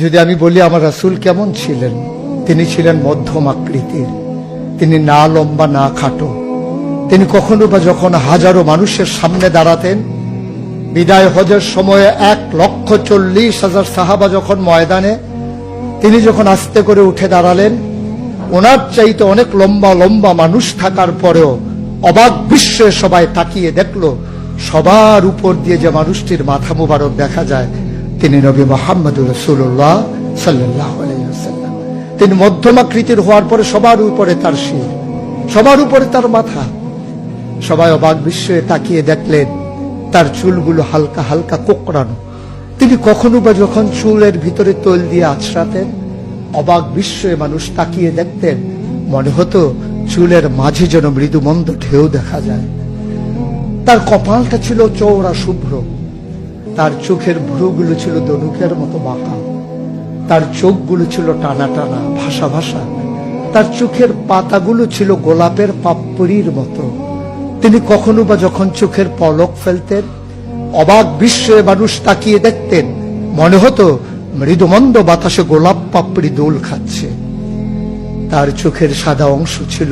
যদি আমি বলি আমার রাসূল কেমন ছিলেন, তিনি ছিলেন মধ্যম আকৃতির, তিনি না লম্বা না খাটো। তিনি কখনো বা যখন হাজারো মানুষের সামনে দাঁড়াতেন, বিদায় হজের সময়ে 1,40,000 সাহাবা যখন ময়দানে, তিনি যখন আস্তে করে উঠে দাঁড়ালেন, ওনার চাইতে অনেক লম্বা লম্বা মানুষ থাকার পরেও অবাক বিস্ময়ে সবাই তাকিয়ে দেখলো সবার উপর দিয়ে যে মানুষটির মাথা মুবারক দেখা যায়, তিনি নবী মুহাম্মদুর রাসূলুল্লাহ সাল্লাল্লাহু আলাইহি ওয়াসাল্লাম। তিনি মধ্যমাকৃতির হওয়ার পরে সবার উপরে তার শির, সবার উপরে তার মাথা। সবাই অবাক বিস্ময়ে তাকিয়ে দেখলেন তার চুলগুলো হালকা হালকা কোঁকড়ানো। তিনি কখনো বা যখন চুলের ভিতরে তৈল দিয়ে আছড়াতেন, অবাক বিস্ময়ে মানুষ তাকিয়ে দেখতেন, মনে হতো চুলের মাঝে যেন মৃদুমন্দ ঢেউ দেখা যায়। তার কপালটা ছিল চওড়া শুভ্র, তার চোখের ভ্রুগুলো ছিল ধনুকের মতো বাঁকা, তার চোখগুলো ছিল টানা টানা ভাসা ভাসা, তার চোখের পাতাগুলো ছিল গোলাপের পাপড়ির মতো। তিনি কখনো বা যখন চোখের পলক ফেলতেন, অবাক বিস্ময়ে মানুষ তাকিয়ে দেখতেন, মনে হতো মৃদুমন্দ বাতাসে গোলাপ পাপড়ি দোল খাচ্ছে। তার চোখের সাদা অংশ ছিল